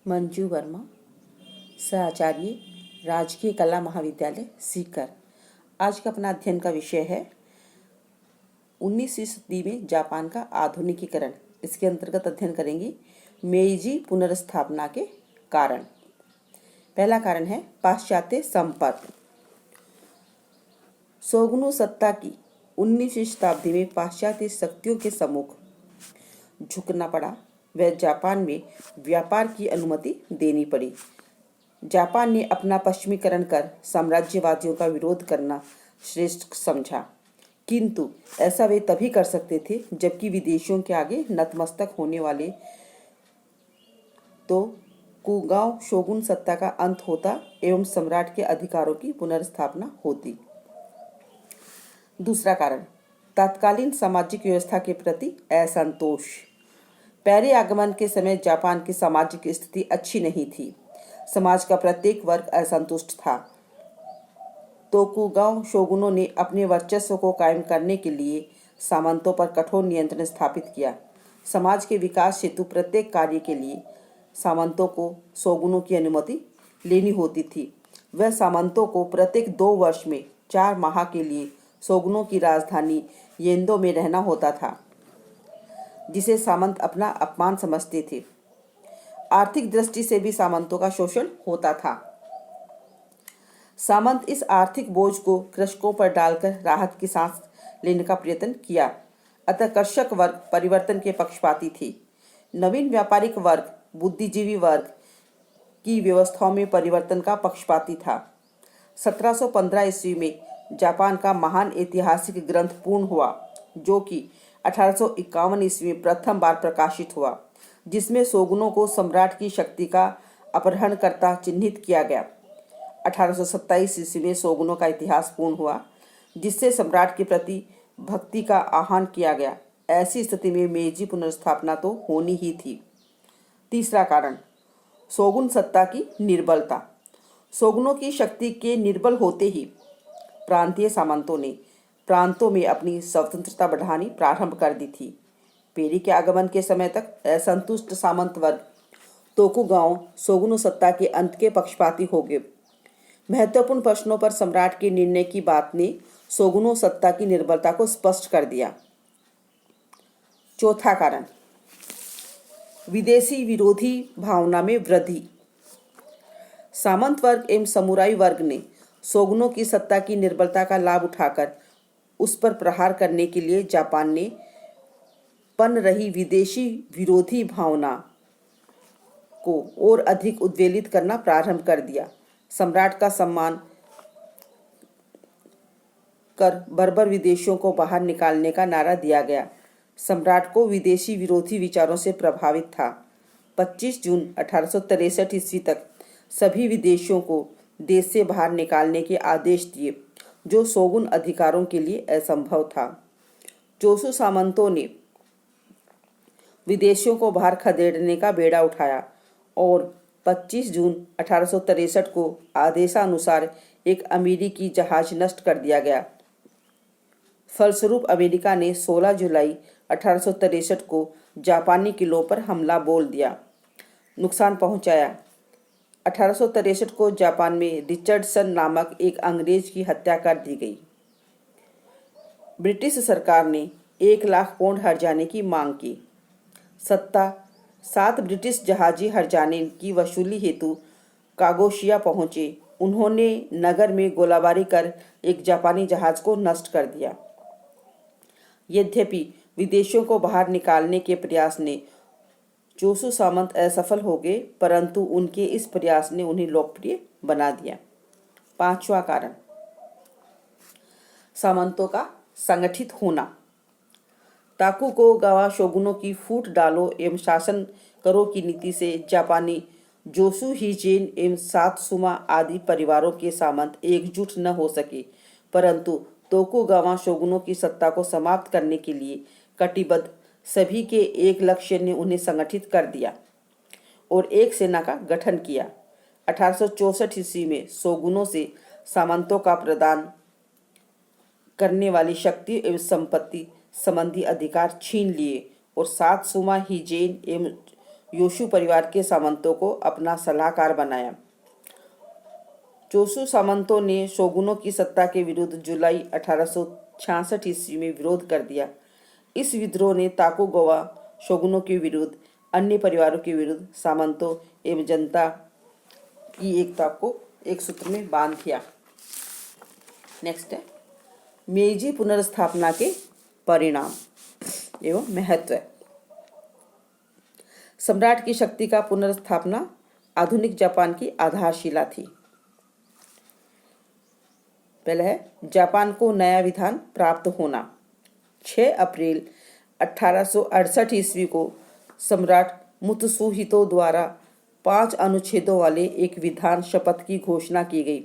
मंजू वर्मा, सहआचार्य, राजकीय कला महाविद्यालय सीकर। आज का अपना अध्ययन का विषय है 19वीं सदी में जापान का आधुनिकीकरण। इसके अंतर्गत अध्ययन करेंगे मेइजी पुनर्स्थापना के कारण। पहला कारण है पाश्चात्य संपर्क। शोगुन सत्ता की 19वीं शताब्दी में पाश्चात्य शक्तियों के सम्मुख झुकना पड़ा व जापान में व्यापार की अनुमति देनी पड़ी। जापान ने अपना पश्चिमीकरण कर साम्राज्यवादियों का विरोध करना श्रेष्ठ समझा, किंतु ऐसा वे तभी कर सकते थे जबकि विदेशियों के आगे नतमस्तक होने वाले तो कुगाओ शोगुन सत्ता का अंत होता एवं सम्राट के अधिकारों की पुनर्स्थापना होती। दूसरा कारण तत्कालीन सामाजिक व्यवस्था के प्रति असंतोष। पहले आगमन के समय जापान की सामाजिक स्थिति अच्छी नहीं थी। समाज का प्रत्येक वर्ग असंतुष्ट था। तोकुगावा शोगुनों ने अपने वर्चस्व को कायम करने के लिए सामंतों पर कठोर नियंत्रण स्थापित किया। समाज के विकास हेतु प्रत्येक कार्य के लिए सामंतों को शोगुनों की अनुमति लेनी होती थी। वह सामंतों को प्रत्येक 2 वर्ष में 4 माह के लिए शोगुनों की राजधानी येंदो में रहना होता था, जिसे सामंत अपना अपमान समझते थे। आर्थिक दृष्टि से भी सामंतों का शोषण होता था। सामंत इस आर्थिक बोझ को कृषकों पर डालकर राहत की सांस लेने का प्रयत्न किया। अतः कृषक वर्ग परिवर्तन के पक्षपाती थे। नवीन व्यापारिक वर्ग बुद्धिजीवी वर्ग की व्यवस्थाओं में परिवर्तन का पक्षपाती था। 1715 ईस्वी में जापान का महान ऐतिहासिक ग्रंथ पूर्ण हुआ, जो कि 1851 ईस्वी में प्रथम बार प्रकाशित हुआ, जिसमें शोगुनों को सम्राट की शक्ति का अपहरणकर्ता चिन्हित किया गया। 1827 ईस्वी में शोगुनों का इतिहास पूर्ण हुआ, जिससे सम्राट के प्रति भक्ति का आह्वान किया गया। ऐसी स्थिति में मेइजी पुनर्स्थापना तो होनी ही थी। तीसरा कारण शोगुन सत्ता की निर्बलता। शोगुनों की शक्ति के निर्बल होते ही प्रांतीय सामंतों ने प्रांतों में अपनी स्वतंत्रता बढ़ानी प्रारंभ कर दी थी। पेरी के आगमन के समय तक असंतुष्ट सामंत वर्ग तोकुगावा शोगुन सत्ता के अंत के पक्षपाती हो गए। महत्वपूर्ण प्रश्नों पर सम्राट के निर्णय की बात ने शोगुन सत्ता की निर्बलता को स्पष्ट कर दिया। चौथा कारण विदेशी विरोधी भावना में वृद्धि। सामंत वर्ग एवं समुराई वर्ग ने शोगुनों की सत्ता की निर्बलता का लाभ उठाकर उस पर प्रहार करने के लिए जापान ने पन रही विदेशी विरोधी भावना को और अधिक उद्वेलित करना प्रारंभ कर दिया। सम्राट का सम्मान कर बर्बर विदेशियों को बाहर निकालने का नारा दिया गया। सम्राट को विदेशी विरोधी विचारों से प्रभावित था। 25 जून 1863 ईस्वी तक सभी विदेशियों को देश से बाहर निकालने के आदेश दिए, जो शोगुन अधिकारों के लिए असंभव था। चोसु सामंतों ने विदेशियों को बाहर खदेड़ने का बेड़ा उठाया और 25 जून 1863 को आदेशानुसार एक अमेरिकी जहाज नष्ट कर दिया गया। फलस्वरूप अमेरिका ने 16 जुलाई 1863 को जापानी किलों पर हमला बोल दिया, नुकसान पहुंचाया। 1863 को जापान में रिचर्डसन नामक एक अंग्रेज की हत्या कर दी गई। ब्रिटिश सरकार ने 1 लाख पाउंड हर्जाने की मांग की। 7 ब्रिटिश जहाजी हर्जाने की वसूली हेतु कागोशिया पहुंचे। उन्होंने नगर में गोलाबारी कर एक जापानी जहाज को नष्ट कर दिया। यद्यपि विदेशियों को बाहर निकालने के प्रयास ने चोसु सामंत असफल हो गए, परंतु उनके इस प्रयास ने उन्हें लोकप्रिय बना दिया। 5वां कारण सामंतों का संगठित होना। ताकुगावा शोगुनों की फूट डालो एवं शासन करो की नीति से जापानी जोसु हिजेन एवं सातसुमा आदि परिवारों के सामंत एकजुट न हो सके, परंतु तोकुगावा शोगुनों की सत्ता को समाप्त करने के लिए कटिबद्ध सभी के एक लक्ष्य ने उन्हें संगठित कर दिया और एक सेना का गठन किया। 1864 ईस्वी में शोगुनों से सामंतों का प्रदान करने वाली शक्ति एवं संपत्ति संबंधी अधिकार छीन लिए और सातसुमा हिजेन एवं योशु परिवार के सामंतों को अपना सलाहकार बनाया। चोसु सामंतों ने शोगुनों की सत्ता के विरुद्ध जुलाई 1866 ईस्वी में विरोध कर दिया। इस विद्रोह ने ताकुगवा शोगुनों के विरुद्ध, अन्य परिवारों के विरुद्ध सामंतों एवं जनता की एकता को एक सूत्र में बांध दिया। नेक्स्ट है मेइजी पुनर्स्थापना के परिणाम एवं महत्व। सम्राट की शक्ति का पुनर्स्थापना आधुनिक जापान की आधारशिला थी। पहला है जापान को नया विधान प्राप्त होना। 6 अप्रैल 1868 ईस्वी को सम्राट मुत्सुहितो द्वारा 5 अनुच्छेदों वाले एक विधान शपथ की घोषणा की गई।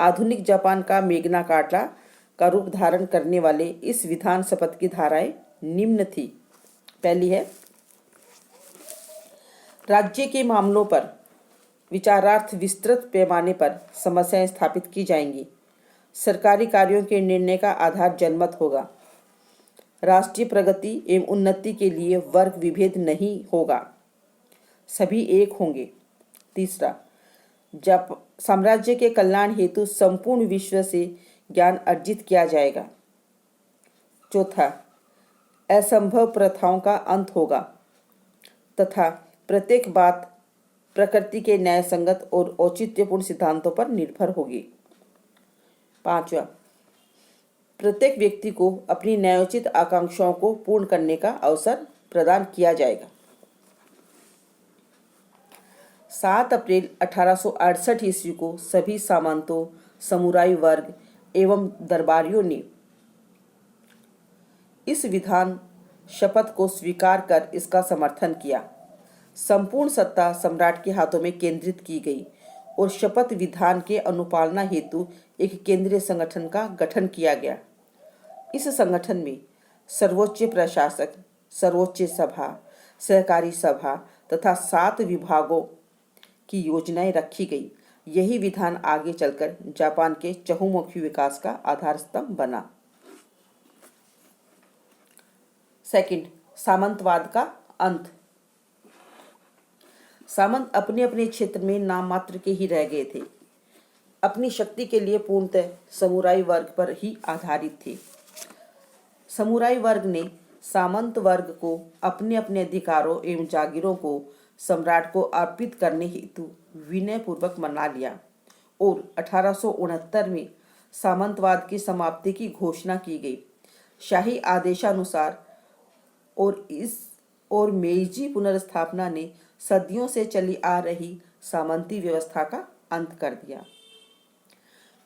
आधुनिक जापान का मेग्ना कार्टा का रूप धारण करने वाले इस विधान शपथ की धाराएं निम्न थी। पहली है राज्य के मामलों पर विचारार्थ विस्तृत पैमाने पर समस्याएं स्थापित की जाएंगी। सरकारी कार्यों के निर्णय का आधार जनमत होगा। राष्ट्रीय प्रगति एवं उन्नति के लिए वर्ग विभेद नहीं होगा, सभी एक होंगे। तीसरा, साम्राज्य के कल्याण हेतु संपूर्ण विश्व से ज्ञान अर्जित किया जाएगा। चौथा, असंभव प्रथाओं का अंत होगा तथा प्रत्येक बात प्रकृति के न्याय संगत और औचित्यपूर्ण सिद्धांतों पर निर्भर होगी। पांचवा, प्रत्येक व्यक्ति को अपनी न्यायोचित आकांक्षाओं को पूर्ण करने का अवसर प्रदान किया जाएगा। 7 अप्रैल 1868 ईस्वी को सभी सामंतों, समुराई वर्ग एवं दरबारियों ने इस विधान शपथ को स्वीकार कर इसका समर्थन किया। संपूर्ण सत्ता सम्राट के हाथों में केंद्रित की गई और शपथ विधान के अनुपालना हेतु एक केंद्रीय संगठन का गठन किया गया। इस संगठन में सर्वोच्च प्रशासक, सर्वोच्च सभा, सहकारी सभा तथा 7 विभागों की योजनाएं रखी गई। यही विधान आगे चलकर जापान के चहुमुखी विकास का आधार स्तंभ बना। सेकंड, सामंतवाद का अंत। सामंत अपने अपने क्षेत्र में नाम मात्र के ही रह गए थे। अपनी शक्ति के लिए पूर्णतः समुराई वर्ग पर ही आधारित थे। समुराई वर्ग ने सामंत वर्ग को अपने अपने अधिकारों एवं जागीरों को सम्राट को अर्पित करने हेतु विनय पूर्वक मना लिया और 1869 में सामंतवाद की समाप्ति की घोषणा की गई। शाही आदेशानुसार और मेइजी पुनर्स्थापना ने सदियों से चली आ रही सामंती व्यवस्था का अंत कर दिया।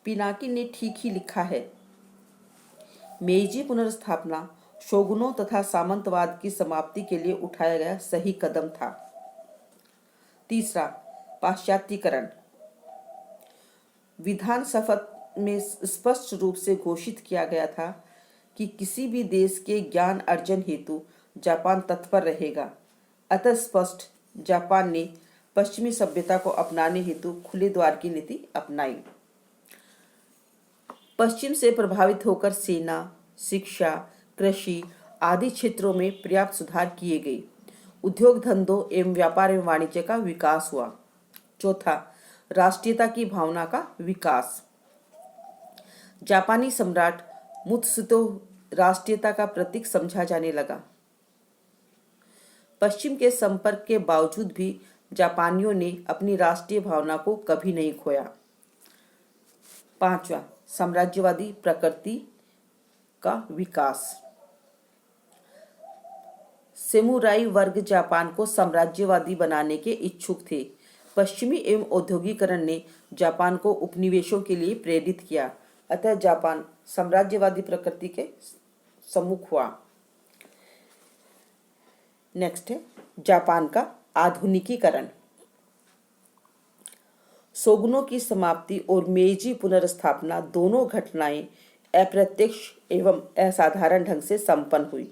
पिनाकी ने ठीक ही लिखा है, मेइजी पुनर्स्थापना शोगुनों तथा सामंतवाद की समाप्ति के लिए उठाया गया सही कदम था। तीसरा, पाश्चात्यकरण। विधान शपथ में स्पष्ट रूप से घोषित किया गया था कि किसी भी देश के ज्ञान अर्जन हेतु जापान तत्पर रहेगा। अतः स्पष्ट जापान ने पश्चिमी सभ्यता को अपनाने हेतु खुले द्वार की नीति अपनाई। पश्चिम से प्रभावित होकर सेना, शिक्षा, कृषि आदि क्षेत्रों में पर्याप्त सुधार किए गए। उद्योग धंधों एवं व्यापार एवं वाणिज्य का विकास हुआ। चौथा, राष्ट्रीयता की भावना का विकास। जापानी सम्राट मुत्सुहितो राष्ट्रीयता का प्रतीक समझा जाने लगा। पश्चिम के संपर्क के बावजूद भी जापानियों ने अपनी राष्ट्रीय भावना को कभी नहीं खोया। पांचवा, साम्राज्यवादी प्रकृति का विकास। सेमुराई वर्ग जापान को साम्राज्यवादी बनाने के इच्छुक थे। पश्चिमी एवं औद्योगिकरण ने जापान को उपनिवेशों के लिए प्रेरित किया। अतः जापान साम्राज्यवादी प्रकृति के सम्मुख हुआ। नेक्स्ट है जापान का आधुनिकीकरण। शोगुनों की समाप्ति और मेइजी पुनर्स्थापना दोनों घटनाएं अप्रत्यक्ष एवं असाधारण ढंग से संपन्न हुई,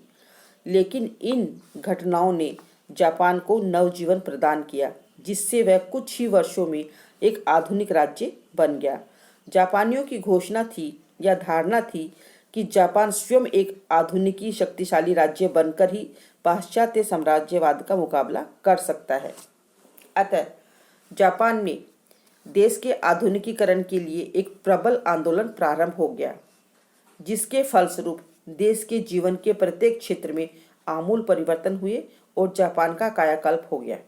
लेकिन इन घटनाओं ने जापान को नवजीवन प्रदान किया, जिससे वह कुछ ही वर्षों में एक आधुनिक राज्य बन गया। जापानियों की घोषणा थी या धारणा थी कि जापान स्वयं एक आधुनिकी शक्तिशाली राज्य बनकर ही पाश्चात्य साम्राज्यवाद का मुकाबला कर सकता है। अतः जापान में देश के आधुनिकीकरण के लिए एक प्रबल आंदोलन प्रारंभ हो गया, जिसके फलस्वरूप देश के जीवन के प्रत्येक क्षेत्र में आमूल परिवर्तन हुए और जापान का कायाकल्प हो गया।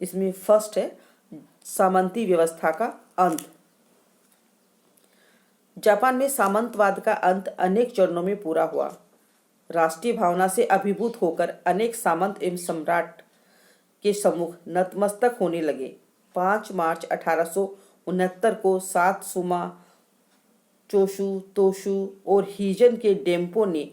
इसमें फर्स्ट है सामंती व्यवस्था का अंत। जापान में सामंतवाद का अंत अनेक चरणों में पूरा हुआ। राष्ट्रीय भावना से अभिभूत होकर अनेक सामंत एवं सम्राट के सम्मुख नतमस्तक होने लगे। 5 मार्च 1869 को सातसुमा, चोशु, तोशु और हीजन के डेम्पो ने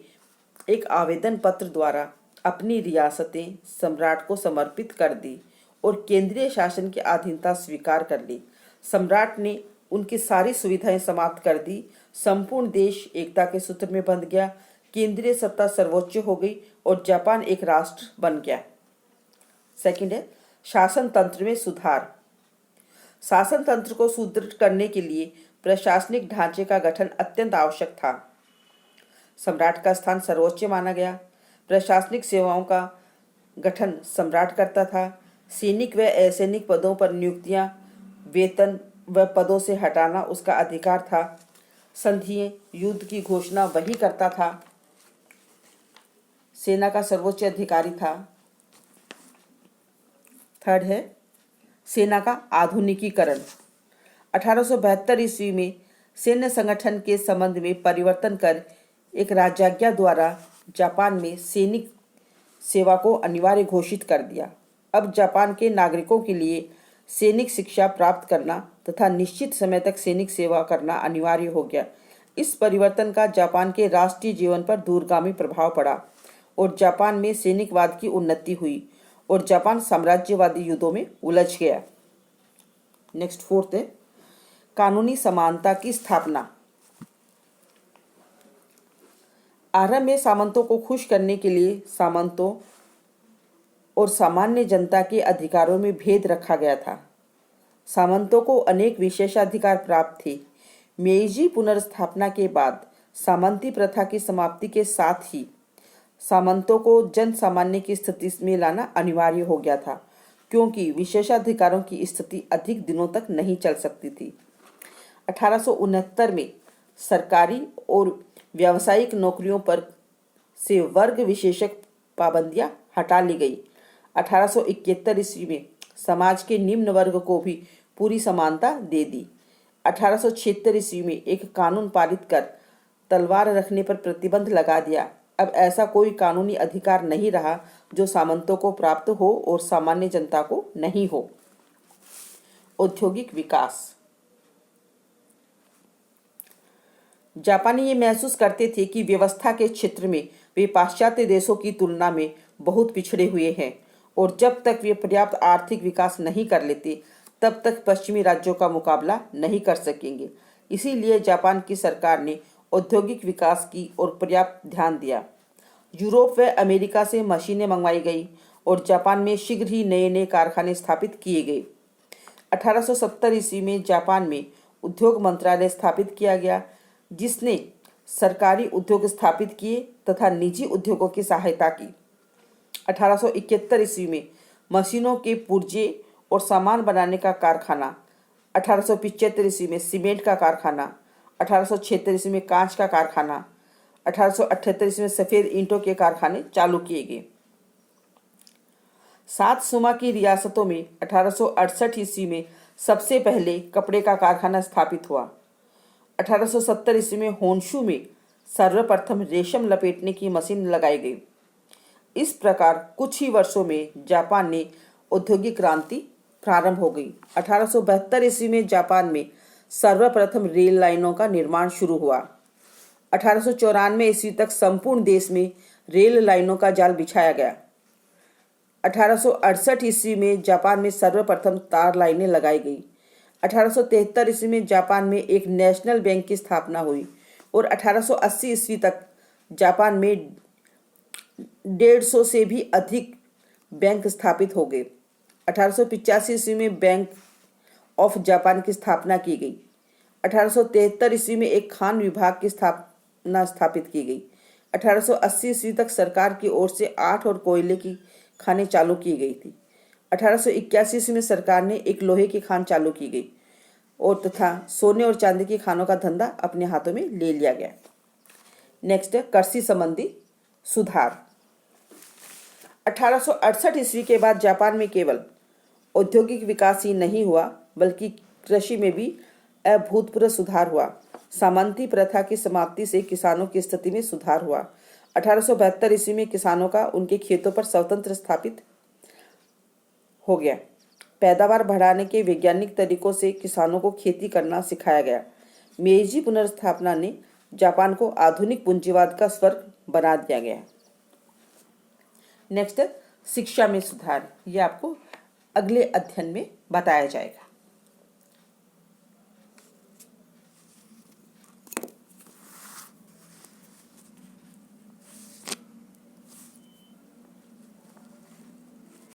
एक आवेदन पत्र द्वारा अपनी रियासतें सम्राट को समर्पित कर दी और केंद्रीय शासन की अधीनता स्वीकार कर ली। सम्राट ने उनकी सारी सुविधाएं समाप्त कर दी। संपूर्ण देश एकता के सूत्र में बंध गया। केंद्रीय सत्ता सर्वोच्च हो गई और जापान एक राष्ट्र बन गया। सेकंड है शासन तंत्र में सुधार। शासन तंत्र को सुदृढ़ करने के लिए प्रशासनिक ढांचे का गठन अत्यंत आवश्यक था। सम्राट का स्थान सर्वोच्च माना गया। प्रशासनिक सेवाओं का गठन सम्राट करता था। सैनिक व असैनिक पदों पर नियुक्तियां, वेतन व पदों से हटाना उसका अधिकार था। संधियों, युद्ध की घोषणा वही करता था। सेना का सर्वोच्च अधिकारी था। थर्ड है सेना का आधुनिकीकरण। 1872 ईस्वी में सैन्य संगठन के संबंध में परिवर्तन कर एक राजाज्ञा द्वारा जापान में सैनिक सेवा को अनिवार्य घोषित कर दिया। अब जापान के नागरिकों के लिए सैनिक शिक्षा प्राप्त करना तथा निश्चित समय तक सैनिक सेवा करना अनिवार्य हो गया। इस परिवर्तन का जापान के राष्ट्रीय जीवन पर दूरगामी प्रभाव पड़ा और जापान में सैनिकवाद की उन्नति हुई और जापान साम्राज्यवादी युद्धों में उलझ गया। नेक्स्ट फोर्थ है कानूनी समानता की स्थापना। आरंभ में सामंतों को खुश करने के लिए सामंतों और सामान्य जनता के अधिकारों में भेद रखा गया था। सामंतों को अनेक विशेषाधिकार प्राप्त थे। मेइजी पुनर्स्थापना के बाद सामंती प्रथा की समाप्ति के साथ ही सामंतों को जन सामान्य की स्थिति में लाना अनिवार्य हो गया था, क्योंकि विशेषाधिकारों की स्थिति अधिक दिनों तक नहीं चल सकती थी। 1869 में सरकारी और व्यावसायिक नौकरियों पर से वर्ग विशेषक पाबंदियां हटा ली गई। 1871 ईस्वी में समाज के निम्न वर्ग को भी पूरी समानता दे दी। 1876 ईस्वी में एक कानून पारित कर तलवार रखने पर प्रतिबंध लगा दिया। अब ऐसा कोई कानूनी अधिकार नहीं रहा जो सामंतों को प्राप्त हो और सामान्य जनता को नहीं हो। औद्योगिक विकास। जापानी ये महसूस करते थे कि व्यवस्था के क्षेत्र में वे पाश्चात्य देशों की तुलना में बहुत पिछड़े हुए हैं और जब तक वे पर्याप्त आर्थिक विकास नहीं कर लेते तब तक पश्चिमी राज्यों का मुकाबला नहीं कर सकेंगे। इसीलिए जापान की सरकार ने औद्योगिक विकास की ओर पर्याप्त ध्यान दिया। यूरोप व अमेरिका से मशीनें मंगवाई गई और जापान में शीघ्र ही नए नए कारखाने स्थापित किए गए। 1870 ईस्वी में जापान में उद्योग मंत्रालय स्थापित किया गया, जिसने सरकारी उद्योग स्थापित किए तथा निजी उद्योगों की सहायता की। 1871 ईस्वी में मशीनों के पुर्जे और सामान बनाने का कारखाना, 1875 ईस्वी में सीमेंट का कारखाना, 1876 ईस्वी में कांच का कारखाना, 1878 ईस्वी में सफेद ईंटों के कारखाने चालू किए गए। सातसुमा की रियासतों में 1868 ईस्वी में सबसे पहले कपड़े का कारखाना स्थापित हुआ। 1870 ईस्वी में होन्शु में सर्वप्रथम रेशम लपेटने की मशीन लगाई गई। इस प्रकार कुछ ही वर्षों में जापान में औद्योगिक क्रांति प्रारंभ हो गई। 1872 ईस्वी में जापान में सर्वप्रथम रेल लाइनों का निर्माण शुरू हुआ। 1894 ईस्वी तक संपूर्ण देश में रेल लाइनों का जाल बिछाया गया। 1868 ईस्वी में जापान में सर्वप्रथम तार लाइनें लगाई गई। 1873 ईस्वी में जापान में एक नेशनल बैंक की स्थापना हुई और 1880 ईस्वी तक जापान में 150 से भी अधिक बैंक स्थापित हो गए। 1885 ईस्वी में बैंक ऑफ जापान की स्थापना की गई। 1873 ईस्वी में एक खान विभाग की स्थापित की गई। 1880 ईस्वी तक सरकार की ओर से 8 और कोयले की खानें चालू की गई थी। 1881 ईस्वी में सरकार ने एक लोहे की खान चालू की गई और तथा सोने और चांदी की खानों का धंधा अपने हाथों में ले लिया गया। नेक्स्ट है कृषि संबंधी सुधार। 1868 ईस्वी के बाद जापान में केवल औद्योगिक विकास ही नहीं हुआ बल्कि कृषि में भी अभूतपूर्व सुधार हुआ। सामंती प्रथा की समाप्ति से किसानों की स्थिति में सुधार हुआ। 1872 ईस्वी में किसानों का उनके खेतों पर स्वतंत्र स्थापित हो गया। पैदावार बढ़ाने के वैज्ञानिक तरीकों से किसानों को खेती करना सिखाया गया। मेइजी पुनर्स्थापना ने जापान को आधुनिक पूंजीवाद का स्वर्ग बना दिया गया। नेक्स्ट शिक्षा में सुधार, ये आपको अगले अध्ययन में बताया जाएगा।